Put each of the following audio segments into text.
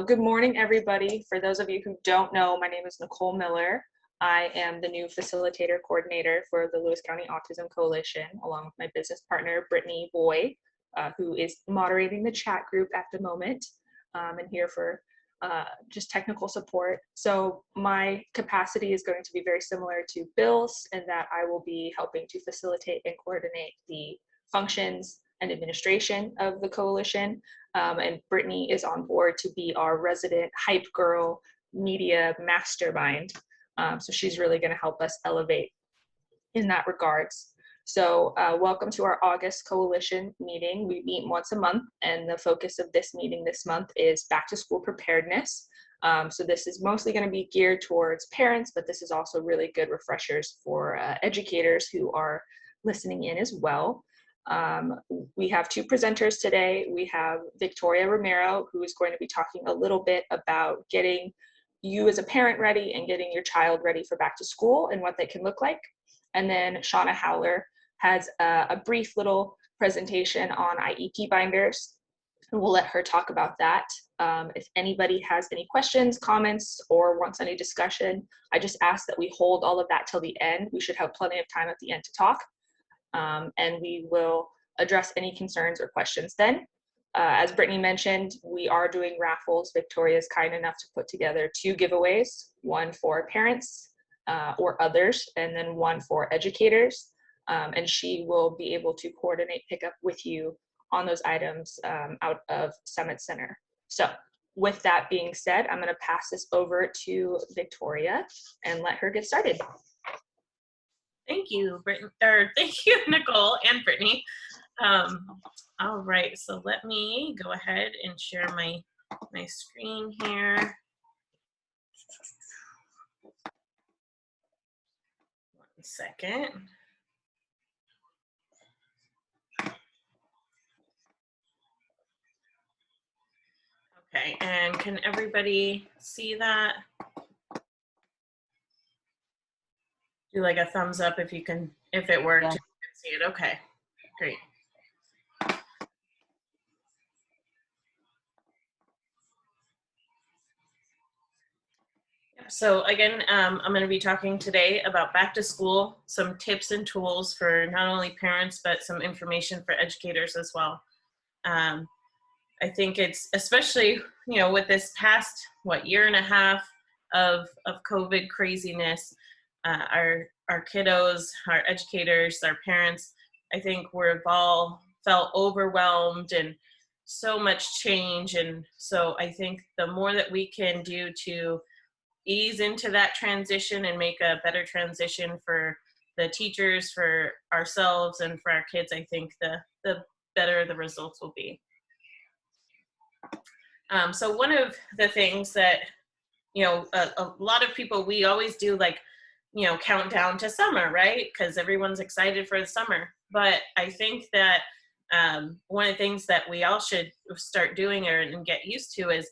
Good morning, everybody. For those of you who don't know, my name is Nicole Miller. I am the new facilitator coordinator for the Lewis County Autism Coalition, along with my business partner, Brittany Boy, who is moderating the chat group at the moment, and here for just technical support. So my capacity is going to be very similar to Bill's in that I will be helping to facilitate and coordinate the functions and administration of the coalition. And Brittany is on board to be our resident hype girl media mastermind. So she's really going to help us elevate in that regards. So welcome to our August coalition meeting. We meet once a month, and the focus of this meeting this month is back to school preparedness. So this is mostly going to be geared towards parents, but this is also really good refreshers for educators who are listening in as well. We have two presenters today. We have Victoria Romero, who is going to be talking a little bit about getting you as a parent ready and getting your child ready for back to school and what they can look like. And then Shauna Howler has a brief little presentation on IEP Binders, and we'll let her talk about that. If anybody has any questions, comments, or wants any discussion, I just ask that we hold all of that till the end. We should have plenty of time at the end to talk. And we will address any concerns or questions then. As Brittany mentioned, we are doing raffles. Victoria is kind enough to put together 2 giveaways, one for parents or others, and then one for educators. And she will be able to coordinate pickup with you on those items out of Summit Center. So with that being said, I'm going to pass this over to Victoria and let her get started. Thank you, thank you, Nicole and Brittany. All right, so let me go ahead and share my screen here. 1 second. Okay, and can everybody see that? Do like a thumbs up if you can, if it worked, yeah. You can see it. Okay, great. So again, I'm going to be talking today about back to school, some tips and tools for not only parents, but some information for educators as well. I think it's especially, with this past, year and a half of COVID craziness, our kiddos, our educators, our parents, I think we've all felt overwhelmed and so much change. And so I think the more that we can do to ease into that transition and make a better transition for the teachers, for ourselves, and for our kids, I think the better the results will be. So one of the things that, a lot of people, we always do countdown to summer, right? Because everyone's excited for the summer. But I think that one of the things that we all should start doing and get used to is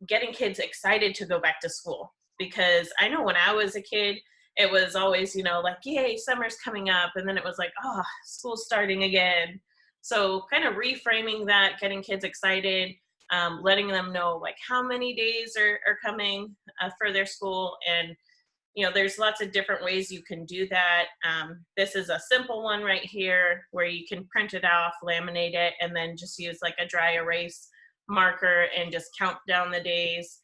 getting kids excited to go back to school. Because I know when I was a kid, it was always, yay, summer's coming up. And then it was like, oh, school's starting again. So kind of reframing that, getting kids excited, letting them know how many days are coming for their school. And, there's lots of different ways you can do that. This is a simple one right here where you can print it off, laminate it, and then just use a dry erase marker and just count down the days.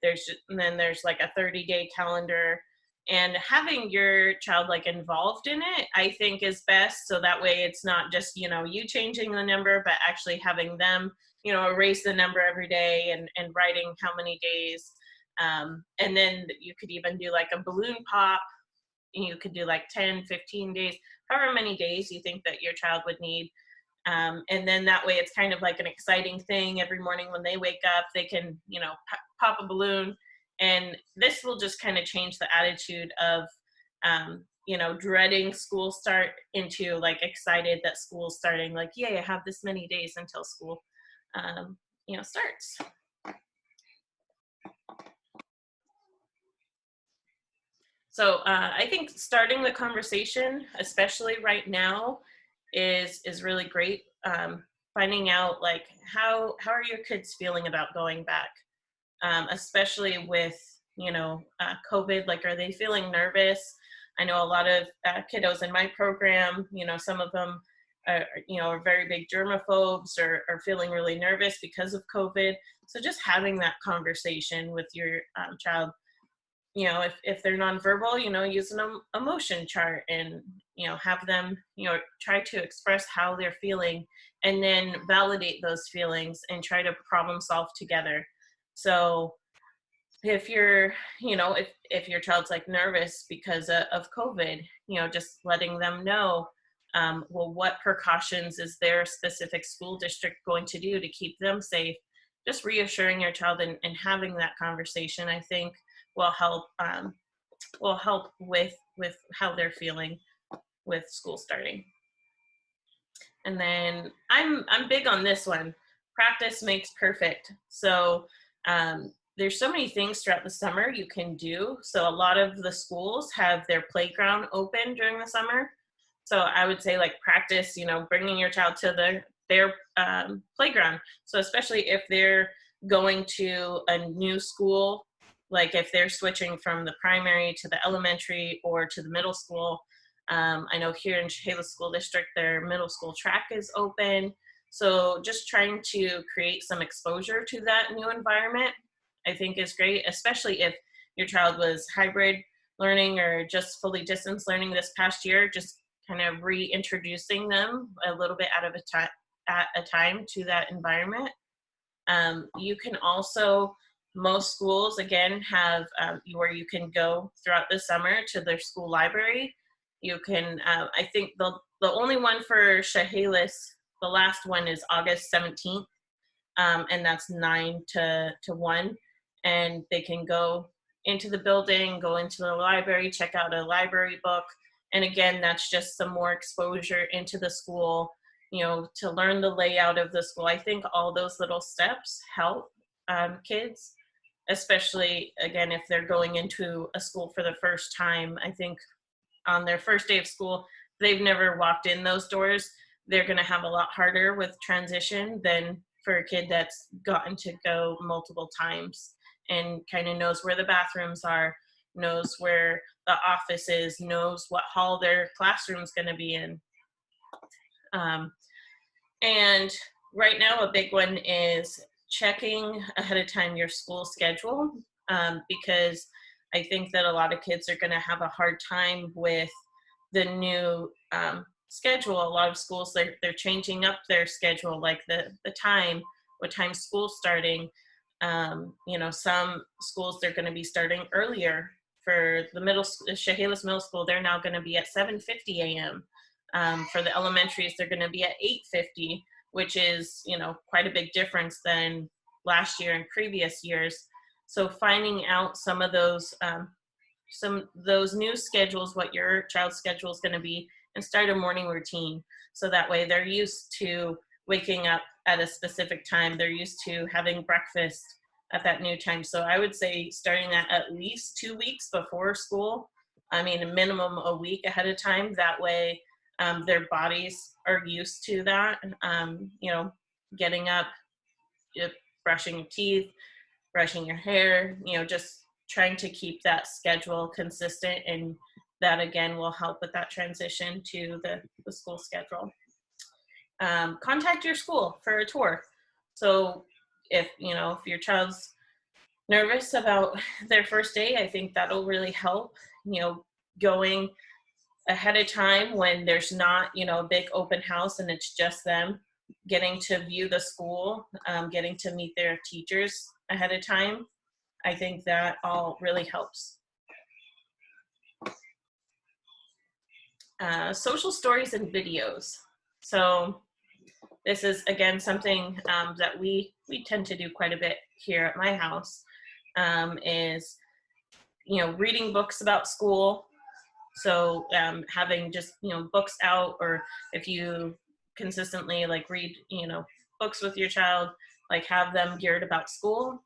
There's a 30-day calendar, and having your child involved in it, I think is best. So that way it's not just, you changing the number, but actually having them, erase the number every day and writing how many days. And then you could even do a balloon pop. You could do 10, 15 days, however many days you think that your child would need. And then that way it's kind of an exciting thing. Every morning when they wake up, they can, pop a balloon. And this will just kind of change the attitude of, dreading school start into excited that school's starting. Yay, I have this many days until school, starts. So I think starting the conversation, especially right now, is really great. finding out like how are your kids feeling about going back, especially with COVID. Like, are they feeling nervous? I know a lot of kiddos in my program, some of them are very big germaphobes or are feeling really nervous because of COVID. So just having that conversation with your child, if they're nonverbal, use an emotion chart and, have them, try to express how they're feeling and then validate those feelings and try to problem solve together. So if you're, if your child's like nervous because of COVID, just letting them know, well, what precautions is their specific school district going to do to keep them safe? Just reassuring your child and having that conversation, I think, will help with how they're feeling with school starting. And then I'm big on this one. Practice makes perfect. So there's so many things throughout the summer you can do. So a lot of the schools have their playground open during the summer. So I would say like practice, bringing your child to their playground. So especially if they're going to a new school, like if they're switching from the primary to the elementary or to the middle school. I know here in Chehalis School District, their middle school track is open. So just trying to create some exposure to that new environment, I think is great, especially if your child was hybrid learning or just fully distance learning this past year, just kind of reintroducing them a little bit at a time to that environment. You can also, most schools again have where you can go throughout the summer to their school library. You can, I think the only one for Chehalis, the last one is August 17th, and that's 9 to 1. And they can go into the building, go into the library, check out a library book. And again, that's just some more exposure into the school, to learn the layout of the school. I think all those little steps help kids, especially, again, if they're going into a school for the first time. I think on their first day of school, they've never walked in those doors, they're going to have a lot harder with transition than for a kid that's gotten to go multiple times and kind of knows where the bathrooms are, knows where the office is, knows what hall their classroom's going to be in. And right now, a big one is checking ahead of time your school schedule, because I think that a lot of kids are going to have a hard time with the new schedule. A lot of schools, they're changing up their schedule, like the time, what time school's starting. Some schools, they're going to be starting earlier. For the Chehalis Middle School, they're now going to be at 7:50 a.m. For the elementaries, they're going to be at 8:50, which is, quite a big difference than last year and previous years. So finding out some of those new schedules, what your child's schedule is going to be, and start a morning routine. So that way they're used to waking up at a specific time. They're used to having breakfast at that new time. So I would say starting that at least 2 weeks before school. I mean, a minimum a week ahead of time. That way their bodies are used to that. Getting up, brushing your teeth, brushing your hair, just trying to keep that schedule consistent, and that again will help with that transition to the school schedule. Contact your school for a tour. So if your child's nervous about their first day, I think that'll really help, going ahead of time when there's not, a big open house and it's just them, getting to view the school, getting to meet their teachers ahead of time. I think that all really helps. Social stories and videos. So this is, again, something that we tend to do quite a bit here at my house, is, reading books about school. So having just, books out, or if you consistently like read, books with your child, like have them geared about school,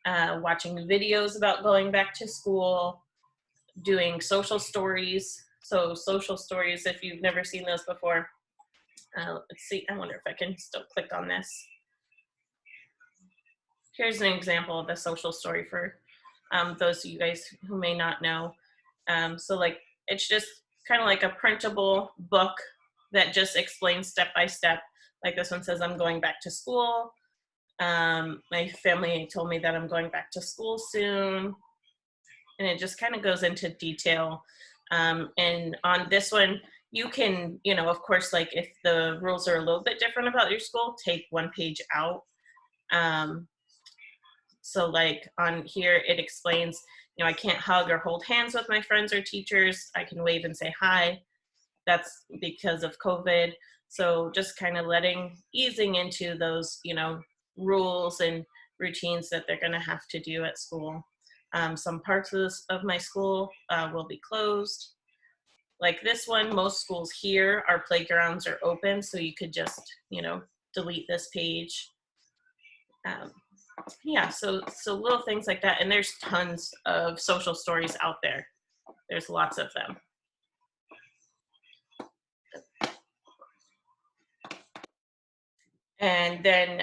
watching videos about going back to school, doing social stories. So social stories, if you've never seen those before, Let's see, I wonder if I can still click on this. Here's an example of a social story for those of you guys who may not know. So like, it's just kind of like a printable book that just explains step by step. Like this one says, I'm going back to school. My family told me that I'm going back to school soon. And it just kind of goes into detail. And on this one, you can, you know, of course, like if the rules are a little bit different about your school, take one page out. So like on here, it explains, you know, I can't hug or hold hands with my friends or teachers. I can wave and say hi. That's because of COVID. So just kind of easing into those, you know, rules and routines that they're going to have to do at school. Some parts of my school will be closed. Like this one, most schools here, our playgrounds are open, so you could just, you know, delete this page. Yeah, so little things like that. And there's tons of social stories out there. There's lots of them. And then,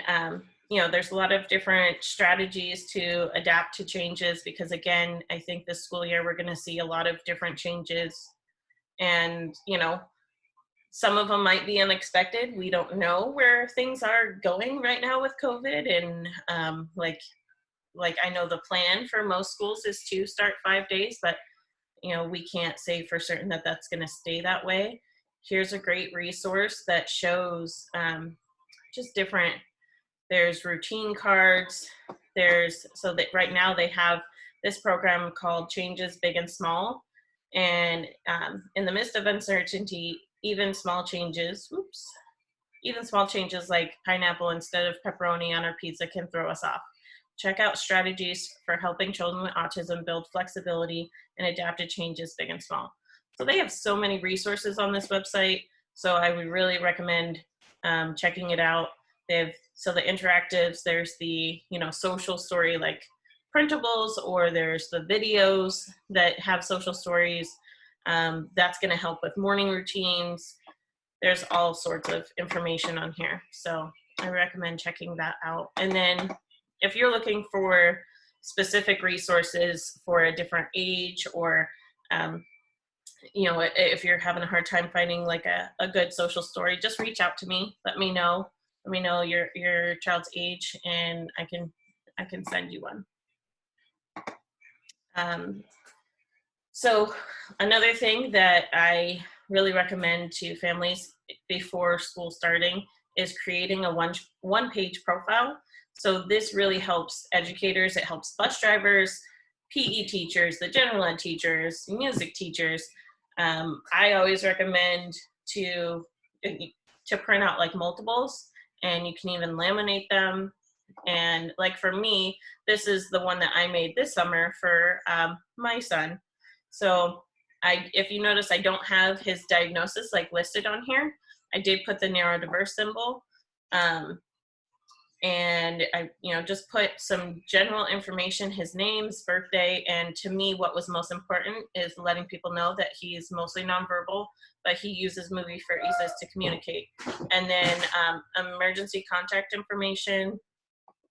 you know, there's a lot of different strategies to adapt to changes because, again, I think this school year we're going to see a lot of different changes. And, you know, some of them might be unexpected. We don't know where things are going right now with COVID. And like I know the plan for most schools is to start 5 days, but, you know, we can't say for certain that that's going to stay that way. Here's a great resource that shows just different, there's routine cards, so that right now they have this program called Changes Big and Small. And in the midst of uncertainty, even small changes like pineapple instead of pepperoni on our pizza can throw us off. Check out strategies for helping children with autism build flexibility and adapt to changes big and small. So they have so many resources on this website. So I would really recommend checking it out. So the interactives, there's the, you know, social story like printables, or there's the videos that have social stories. That's going to help with morning routines. There's all sorts of information on here. So I recommend checking that out. And then if you're looking for specific resources for a different age, or, you know, if you're having a hard time finding like a good social story, just reach out to me. Let me know your child's age, and I can send you one. So another thing that I really recommend to families before school starting is creating a one-page profile. So this really helps educators, it helps bus drivers, PE teachers, the general ed teachers, music teachers. I always recommend to print out like multiples, and you can even laminate them. And like for me, this is the one that I made this summer for my son. So if you notice, I don't have his diagnosis like listed on here. I did put the neurodiverse symbol. And I, you know, just put some general information, his name, his birthday, and to me, what was most important is letting people know that he's mostly nonverbal, but he uses movie phrases to communicate. And then emergency contact information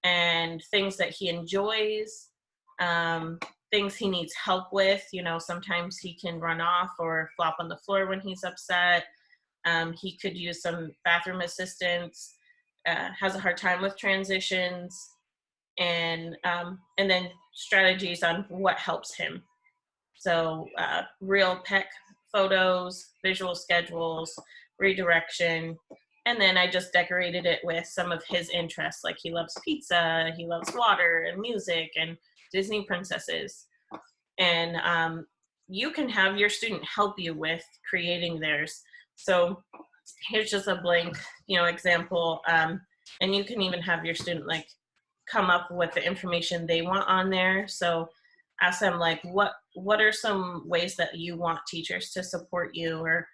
and things that he enjoys, things he needs help with. You know, sometimes he can run off or flop on the floor when he's upset. He could use some bathroom assistance. Has a hard time with transitions, and then strategies on what helps him. So real pet photos, visual schedules, redirection, and then I just decorated it with some of his interests, like he loves pizza, he loves water and music and Disney princesses. And you can have your student help you with creating theirs. So here's just a blank, you know, example. And you can even have your student like come up with the information they want on there. So ask them like, what are some ways that you want teachers to support you, or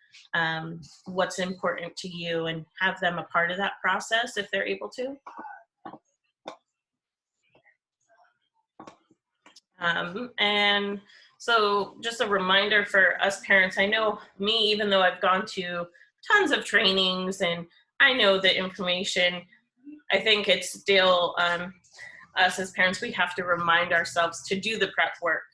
what's important to you, and have them a part of that process if they're able to. And so just a reminder for us parents, I know me, even though I've gone to tons of trainings, and I know the information. I think it's still us as parents, we have to remind ourselves to do the prep work.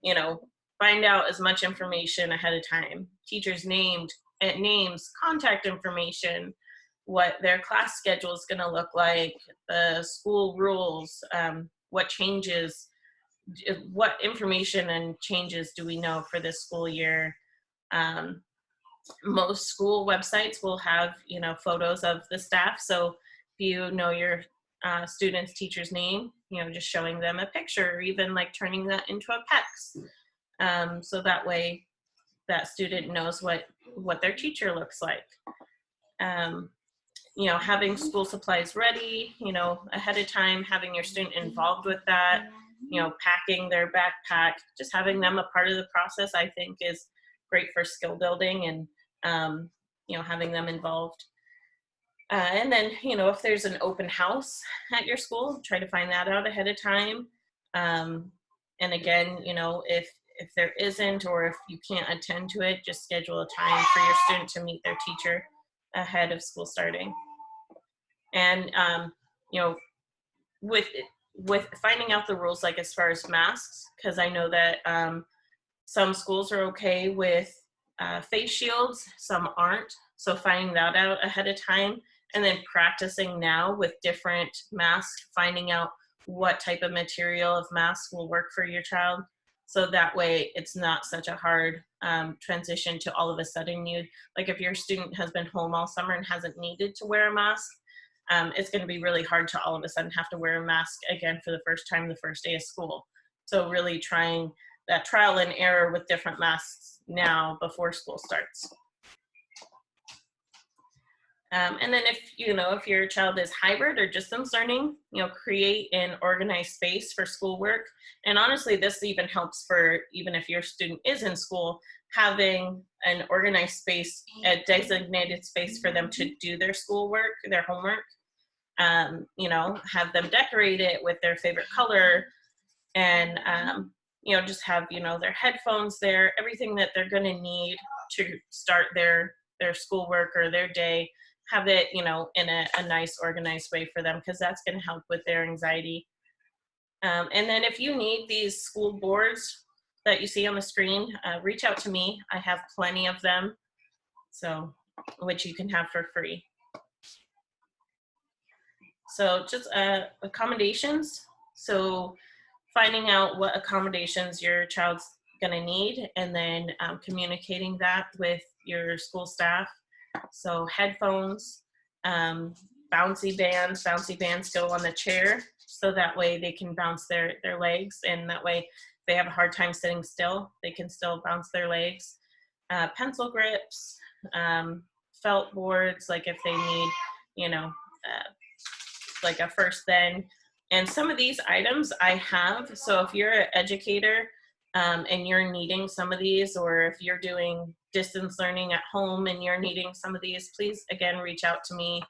You know, find out as much information ahead of time. Teachers' names, contact information, what their class schedule is going to look like, the school rules, what changes, what information and changes do we know for this school year. Most school websites will have, you know, photos of the staff. So if you know your student's teacher's name, you know, just showing them a picture, or even like turning that into a PEX. So that way that student knows what their teacher looks like. You know, having school supplies ready, you know, ahead of time, having your student involved with that, you know, packing their backpack, just having them a part of the process, I think is great for skill building, and you know, having them involved. And then, you know, if there's an open house at your school, try to find that out ahead of time. And again, you know, if there isn't, or if you can't attend to it, just schedule a time for your student to meet their teacher ahead of school starting. And you know, with finding out the rules, like as far as masks, because I know that some schools are okay with face shields, some aren't. So finding that out ahead of time, and then practicing now with different masks, finding out what type of material of mask will work for your child. So that way it's not such a hard transition to all of a sudden like if your student has been home all summer and hasn't needed to wear a mask, it's going to be really hard to all of a sudden have to wear a mask again for the first time the first day of school. So really trying that trial and error with different masks now before school starts. And then if your child is hybrid or distance learning, you know, create an organized space for schoolwork. And honestly, this even helps for even if your student is in school, having an organized space, a designated space for them to do their schoolwork, their homework. You know, have them decorate it with their favorite color, and you know, just have, you know, their headphones there, everything that they're going to need to start their schoolwork or their day. Have it, you know, in a nice organized way for them, because that's going to help with their anxiety. And then if you need these school boards that you see on the screen, reach out to me. I have plenty of them, so which you can have for free. So just accommodations. So finding out what accommodations your child's going to need, and then communicating that with your school staff. So headphones, bouncy bands go on the chair, so that way they can bounce their legs, and that way if they have a hard time sitting still, they can still bounce their legs. Pencil grips, felt boards, like if they need, you know, like a first then. And some of these items I have, so if you're an educator and you're needing some of these, or if you're doing distance learning at home and you're needing some of these, please again reach out to me.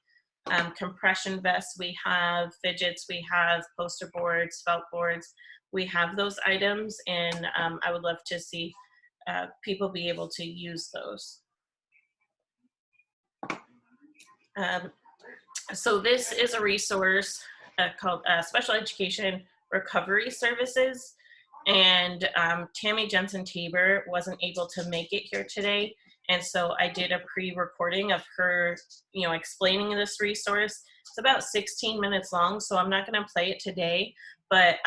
Compression vests we have, fidgets we have, poster boards, felt boards, we have those items, and I would love to see people be able to use those. So this is a resource called Special Education Recovery Services. And Tammy Jensen-Tabor wasn't able to make it here today. And so I did a pre-recording of her, you know, explaining this resource. It's about 16 minutes long, so I'm not going to play it today, but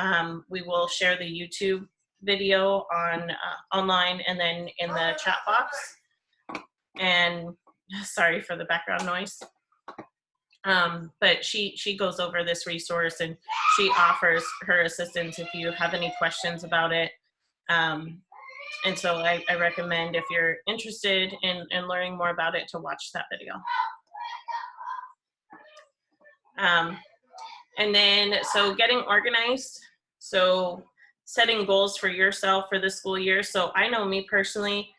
we will share the YouTube video on online and then in the chat box. And sorry for the background noise. But she goes over this resource, and she offers her assistance if you have any questions about it. And so I recommend, if you're interested in learning more about it, to watch that video. And then, so getting organized, so setting goals for yourself for the school year. So I know me personally,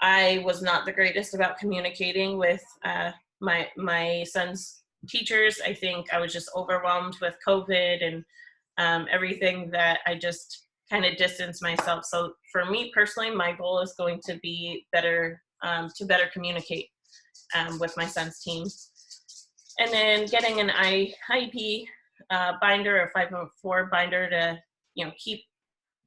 I was not the greatest about communicating with my son's teachers. I think I was just overwhelmed with COVID and everything, that I just kind of distanced myself. So for me personally, my goal is going to be better to better communicate with my son's team. And then getting an IEP binder or 504 binder to, keep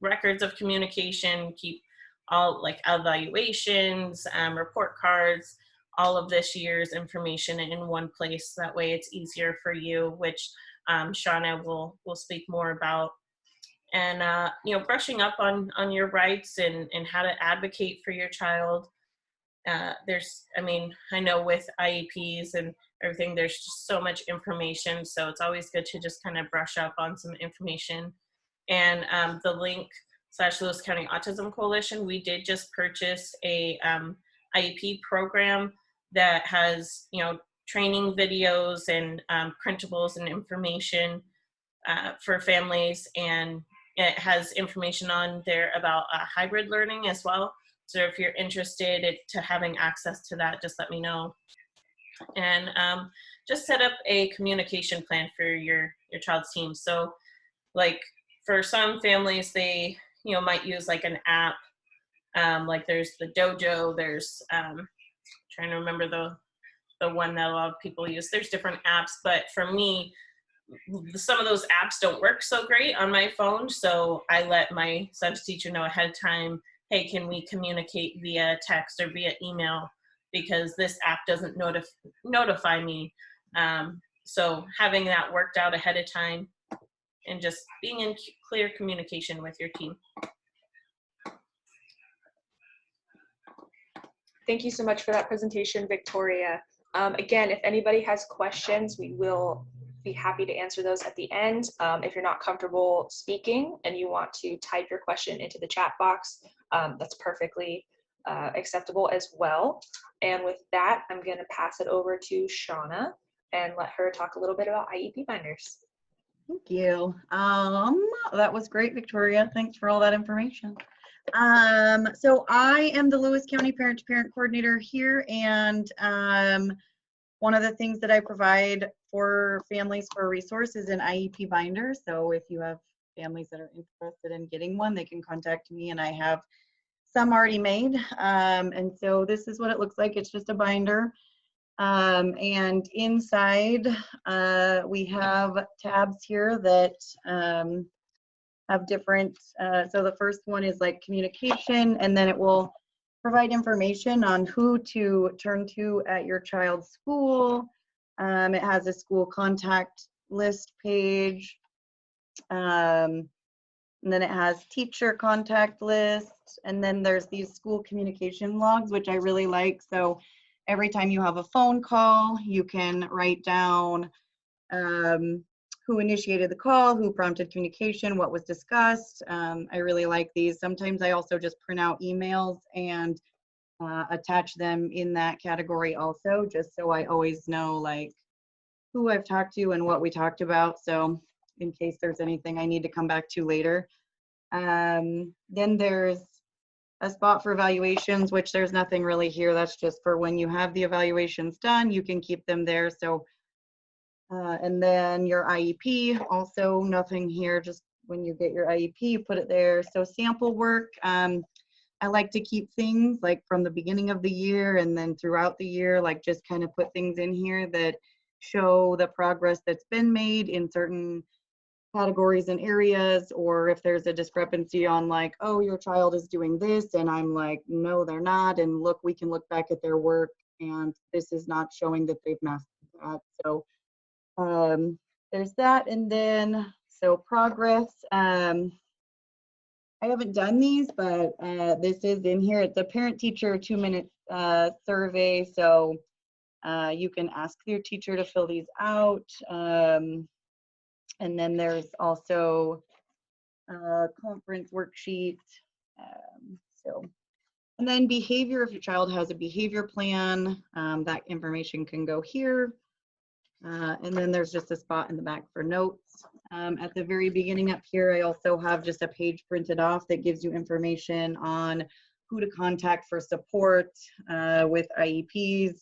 records of communication, keep all like evaluations, report cards, all of this year's information in one place. That way it's easier for you, which Shauna will speak more about. And, brushing up on your rights and how to advocate for your child. I know with IEPs and everything, there's just so much information. So it's always good to just kind of brush up on some information. And the link / Lewis County Autism Coalition, we did just purchase a IEP program that has, training videos and printables and information for families. And it has information on there about hybrid learning as well. So if you're interested to having access to that, just let me know. And just set up a communication plan for your child's team. So like for some families, they, might use like an app. Like there's the Dojo, there's trying to remember the one that a lot of people use. There's different apps, but for me, some of those apps don't work so great on my phone. So I let my son's teacher know ahead of time, hey, can we communicate via text or via email? Because this app doesn't notify me. So having that worked out ahead of time and just being in clear communication with your team. Thank you so much for that presentation, Victoria. Again, if anybody has questions, we will be happy to answer those at the end. If you're not comfortable speaking and you want to type your question into the chat box, that's perfectly acceptable as well. And with that, I'm going to pass it over to Shauna and let her talk a little bit about IEP Binders. Thank you. That was great, Victoria. Thanks for all that information. So I am the Lewis County Parent-to-Parent Coordinator here, and one of the things that I provide for families for resources in IEP Binders. So if you have families that are interested in getting one, they can contact me, and I have some already made. And so this is what it looks like. It's just a binder. And inside we have tabs here that have different, so the first one is like communication, and then it will provide information on who to turn to at your child's school. It has a school contact list page. And then it has teacher contact list. And then there's these school communication logs, which I really like. So every time you have a phone call, you can write down who initiated the call, who prompted communication, what was discussed. I really like these. Sometimes I also just print out emails and attach them in that category also, just so I always know like who I've talked to and what we talked about. So in case there's anything I need to come back to later. Then there's a spot for evaluations, which there's nothing really here. That's just for when you have the evaluations done, you can keep them there. So, and then your IEP, also nothing here, just when you get your IEP, put it there. So sample work, I like to keep things like from the beginning of the year and then throughout the year, like just kind of put things in here that show the progress that's been made in certain categories and areas, or if there's a discrepancy on like, oh, your child is doing this, and I'm like, no, they're not, and look, we can look back at their work and this is not showing that they've mastered that. So there's that. And then so progress, I haven't done these, but this is in here. It's a parent teacher 2-minute survey, so you can ask your teacher to fill these out. And then there's also a conference worksheet. And then behavior, if your child has a behavior plan, that information can go here. And then there's just a spot in the back for notes. At the very beginning up here, I also have just a page printed off that gives you information on who to contact for support with IEPs.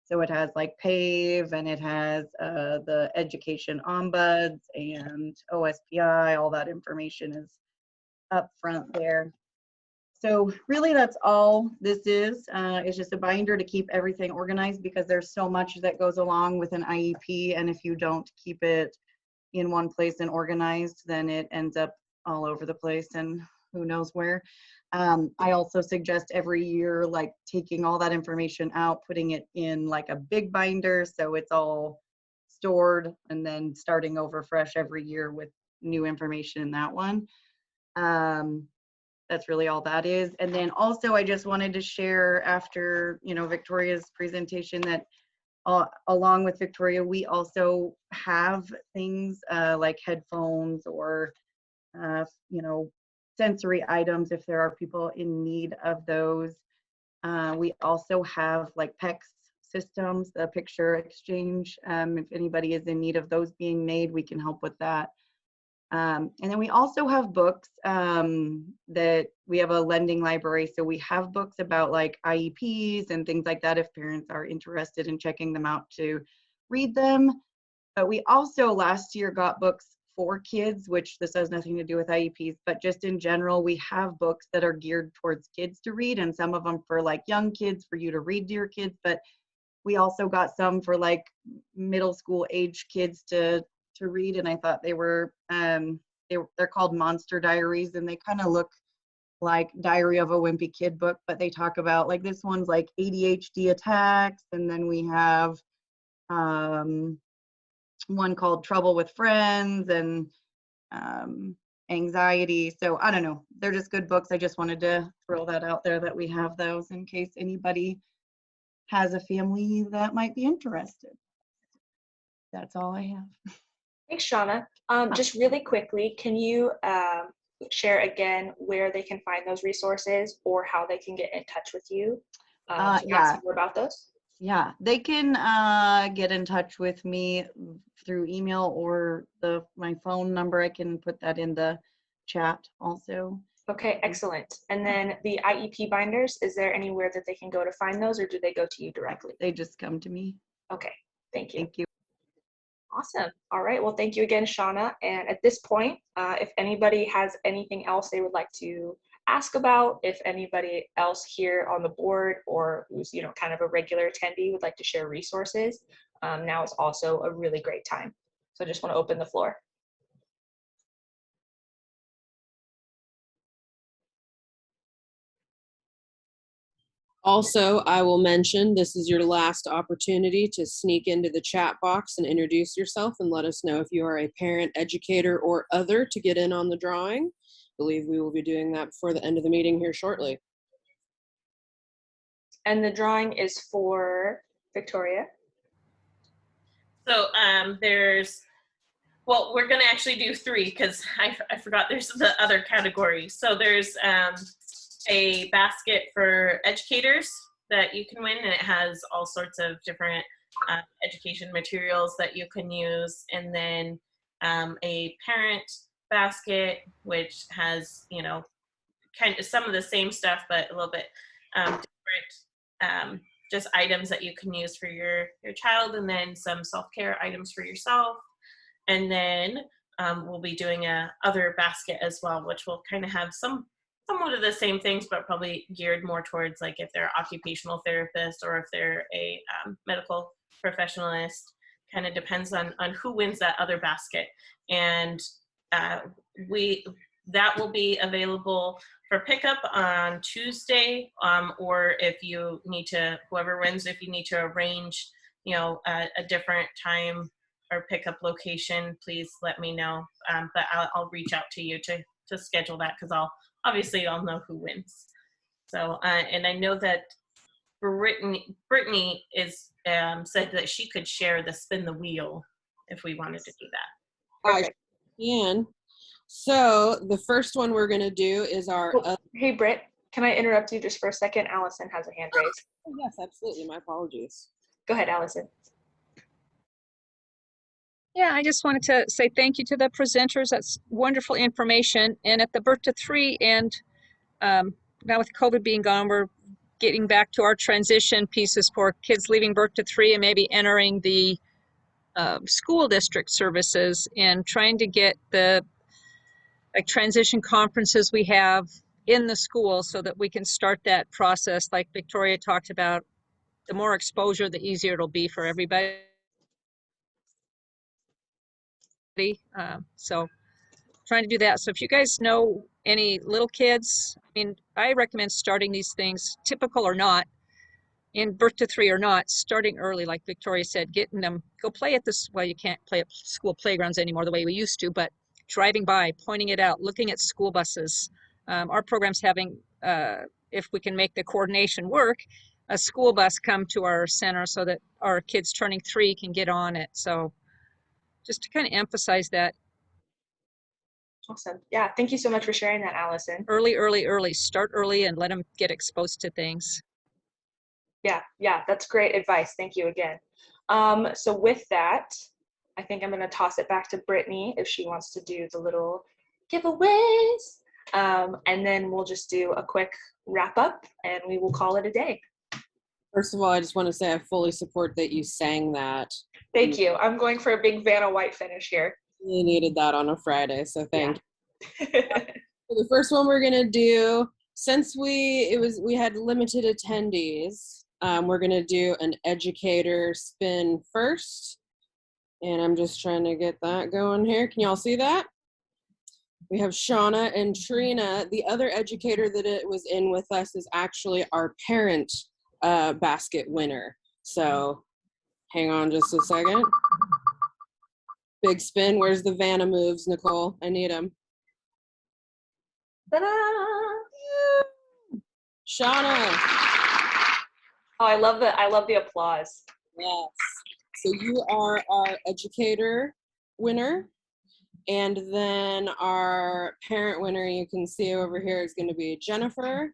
So it has like PAVE, and it has the education ombuds and OSPI, all that information is up front there. So really that's all this is. It's just a binder to keep everything organized because there's so much that goes along with an IEP. And if you don't keep it in one place and organized, then it ends up all over the place and who knows where. I also suggest every year, like taking all that information out, putting it in like a big binder so it's all stored, and then starting over fresh every year with new information in that one. That's really all that is. And then also I just wanted to share after, Victoria's presentation that along with Victoria, we also have things like headphones or, sensory items if there are people in need of those. We also have like PEX systems, the picture exchange. If anybody is in need of those being made, we can help with that. And then we also have books that we have a lending library. So we have books about like IEPs and things like that if parents are interested in checking them out to read them. But we also last year got books for kids, which this has nothing to do with IEPs, but just in general, we have books that are geared towards kids to read, and some of them for like young kids for you to read to your kids. But we also got some for like middle school age kids to read, and I thought they're called Monster Diaries, and they kind of look like Diary of a Wimpy Kid book, but they talk about like this one's like ADHD attacks, and then we have one called Trouble with Friends and anxiety. So I don't know, they're just good books. I just wanted to throw that out there that we have those in case anybody has a family that might be interested. That's all I have. Thanks, Shauna. Just really quickly, can you share again where they can find those resources or how they can get in touch with you to ask more about those? Yeah, they can get in touch with me through email or my phone number. I can put that in the chat also. Okay, excellent. And then the IEP binders, is there anywhere that they can go to find those, or do they go to you directly? They just come to me. Okay, thank you. Thank you. Awesome. All right. Well, thank you again, Shauna. And at this point, if anybody has anything else they would like to ask about, if anybody else here on the board or who's, kind of a regular attendee would like to share resources, now is also a really great time. So I just want to open the floor. Also, I will mention this is your last opportunity to sneak into the chat box and introduce yourself and let us know if you are a parent, educator, or other to get in on the drawing. I believe we will be doing that before the end of the meeting here shortly. And the drawing is for Victoria. So we're going to actually do 3 because I forgot there's the other category. So there's a basket for educators that you can win, and it has all sorts of different education materials that you can use. And then a parent basket, which has, kind of some of the same stuff, but a little bit different, just items that you can use for your child, and then some self-care items for yourself. And then we'll be doing a other basket as well, which will kind of have somewhat of the same things, but probably geared more towards like if they're an occupational therapist or if they're a medical professionalist. Kind of depends on who wins that other basket. And that will be available for pickup on Tuesday, or if you need to, whoever wins, if you need to arrange, a different time or pickup location, please let me know. But I'll reach out to you to schedule that, because I'll know who wins. So, and I know that Brittany is said that she could share the spin the wheel if we wanted to do that. I can. So the first one we're going to do is our. Hey, Britt, can I interrupt you just for a second? Allison has a hand raised. Oh, yes, absolutely. My apologies. Go ahead, Allison. Yeah, I just wanted to say thank you to the presenters. That's wonderful information. And at the birth to 3, and now with COVID being gone, we're getting back to our transition pieces for kids leaving birth to 3 and maybe entering the school district services, and trying to get the transition conferences we have in the school so that we can start that process like Victoria talked about. The more exposure, the easier it'll be for everybody. So trying to do that. So if you guys know any little kids, I mean, I recommend starting these things, typical or not, in birth to 3 or not, starting early, like Victoria said, getting them, go play at this, well, you can't play at school playgrounds anymore the way we used to, but driving by, pointing it out, looking at school buses. Our program's having, if we can make the coordination work, a school bus come to our center so that our kids turning 3 can get on it. So just to kind of emphasize that. Awesome. Yeah, thank you so much for sharing that, Allison. Early. Start early and let them get exposed to things. Yeah, that's great advice. Thank you again. So with that, I think I'm going to toss it back to Brittany if she wants to do the little giveaways. And then we'll just do a quick wrap up and we will call it a day. First of all, I just want to say I fully support that you sang that. Thank you. I'm going for a big Vanna White finish here. We needed that on a Friday, so thank you. Yeah. So the first one we're gonna do, since we had limited attendees, we're gonna do an educator spin first. And I'm just trying to get that going here. Can y'all see that? We have Shauna and Trina. The other educator that it was in with us is actually our parent basket winner. So hang on just a second. Big spin. Where's the Vanna moves, Nicole? I need them. Ta-da! Shauna. Oh, I love the applause. Yes. So you are our educator winner. And then our parent winner, you can see over here, is going to be Jennifer.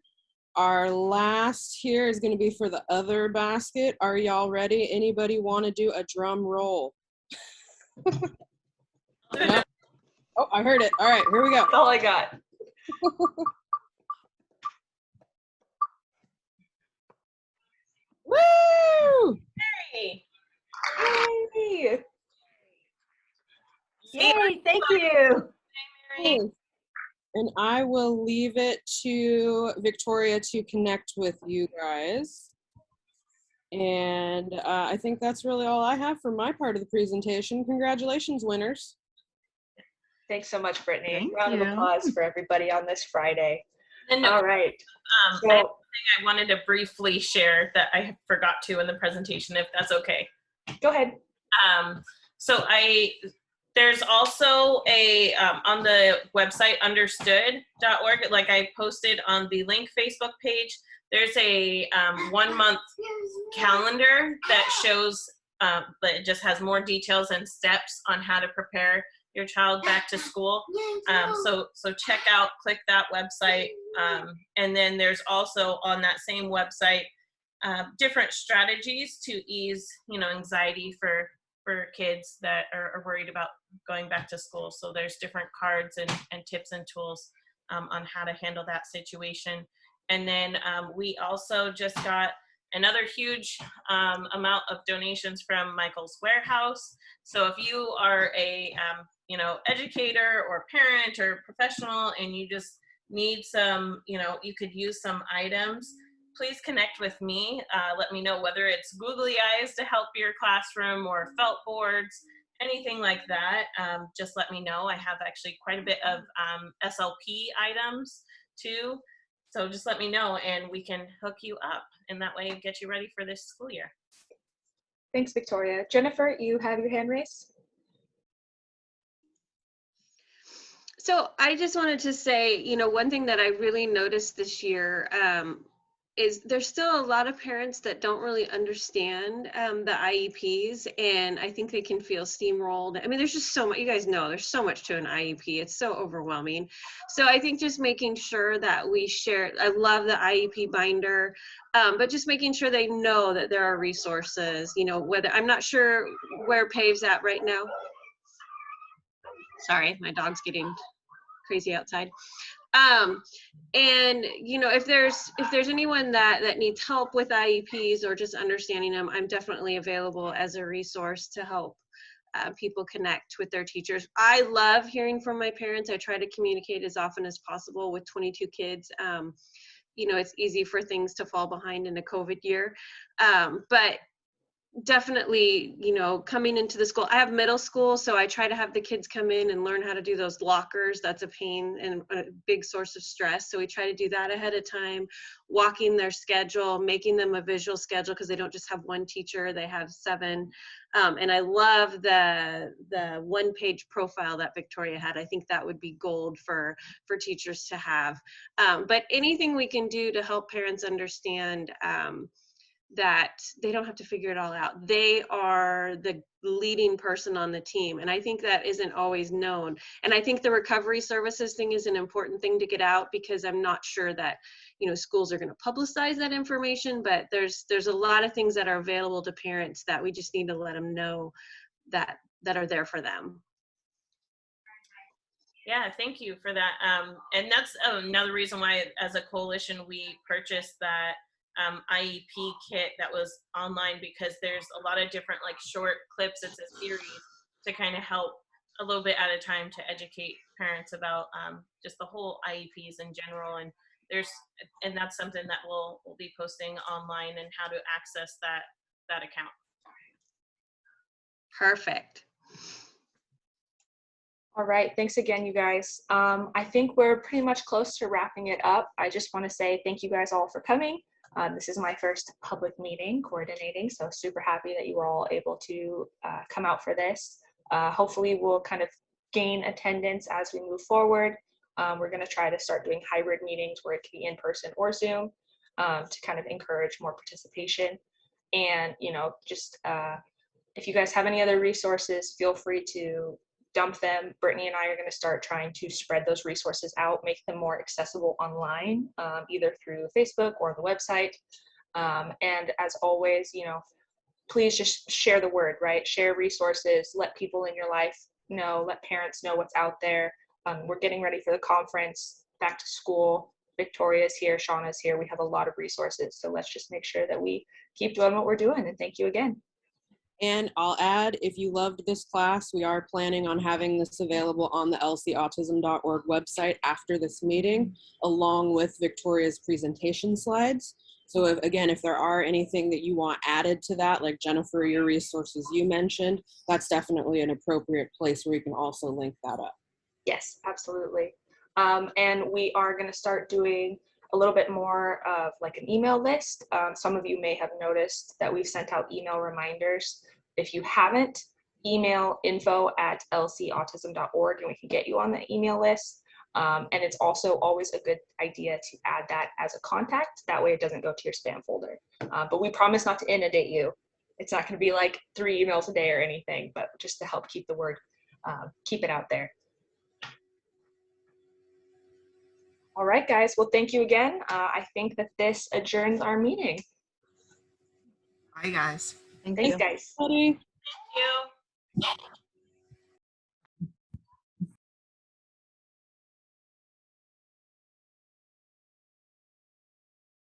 Our last here is going to be for the other basket. Are y'all ready? Anybody want to do a drum roll? No? Oh, I heard it. All right, here we go. That's all I got. Woo! Hey. Yay! Yay, thank you. Mary. And I will leave it to Victoria to connect with you guys. And I think that's really all I have for my part of the presentation. Congratulations, winners. Thanks so much, Brittany. Thank Round you. of applause for everybody on this Friday. And All right. I have So, something I wanted to briefly share that I forgot to in the presentation, if that's okay. go ahead. So there's also a, on the website understood.org, like I posted on the link Facebook page, there's a 1 month calendar that shows, that it just has more details and steps on how to prepare your child back to school. So check out, click that website. And then there's also on that same website, different strategies to ease, anxiety for kids that are worried about going back to school. So there's different cards and tips and tools on how to handle that situation. And then we also just got another huge amount of donations from Michael's Warehouse. So if you are a educator or parent or professional and you just need some, you could use some items, please connect with me. Let me know whether it's googly eyes to help your classroom or felt boards, anything like that. Just let me know. I have actually quite a bit of SLP items too. So just let me know and we can hook you up and that way get you ready for this school year. Thanks, Victoria. Jennifer, you have your hand raised. So I just wanted to say, one thing that I really noticed this year is there's still a lot of parents that don't really understand the IEPs, and I think they can feel steamrolled. I mean, there's just so much, you guys know, there's so much to an IEP. It's so overwhelming. So I think just making sure that we share, I love the IEP binder, but just making sure they know that there are resources, whether, I'm not sure where Pave's at right now. Sorry, my dog's getting crazy outside. And if there's anyone that needs help with IEPs or just understanding them, I'm definitely available as a resource to help people connect with their teachers. I love hearing from my parents. I try to communicate as often as possible with 22 kids. It's easy for things to fall behind in a COVID year. But definitely, coming into the school, I have middle school, so I try to have the kids come in and learn how to do those lockers. That's a pain and a big source of stress. So we try to do that ahead of time, walking their schedule, making them a visual schedule, because they don't just have one teacher, they have 7. And I love the one-page profile that Victoria had. I think that would be gold for teachers to have. But anything we can do to help parents understand that they don't have to figure it all out. They are the leading person on the team. And I think that isn't always known. And I think the recovery services thing is an important thing to get out, because I'm not sure that, schools are going to publicize that information, but there's a lot of things that are available to parents that we just need to let them know that are there for them. Yeah, thank you for that. And that's another reason why, as a coalition, we purchased that IEP kit that was online, because there's a lot of different like short clips. It's a series to kind of help a little bit at a time to educate parents about just the whole IEPs in general. And that's something that we'll be posting online, and how to access that account. Perfect. All right, thanks again, you guys. I think we're pretty much close to wrapping it up. I just want to say thank you guys all for coming. This is my first public meeting coordinating, so super happy that you were all able to come out for this. Hopefully we'll kind of gain attendance as we move forward. We're going to try to start doing hybrid meetings where it can be in person or Zoom to kind of encourage more participation. And, just if you guys have any other resources, feel free to dump them. Brittany and I are going to start trying to spread those resources out, make them more accessible online, either through Facebook or the website. And as always, please just share the word, right? Share resources, let people in your life know, let parents know what's out there. We're getting ready for the conference, back to school. Victoria's here, Shauna's here. We have a lot of resources. So let's just make sure that we keep doing what we're doing. And thank you again. And I'll add, if you loved this class, we are planning on having this available on the lcautism.org website after this meeting, along with Victoria's presentation slides. So if there are anything that you want added to that, like Jennifer, your resources you mentioned, that's definitely an appropriate place where you can also link that up. Yes, absolutely. And we are going to start doing a little bit more of like an email list. Some of you may have noticed that we've sent out email reminders. If you haven't, email info@lcautism.org and we can get you on the email list. And it's also always a good idea to add that as a contact. That way it doesn't go to your spam folder. But we promise not to inundate you. It's not going to be like 3 emails a day or anything, but just to help keep the word, keep it out there. All right, guys. Well, thank you again. I think that this adjourns our meeting. Bye, guys. Thanks, guys. Buddy. Thank you.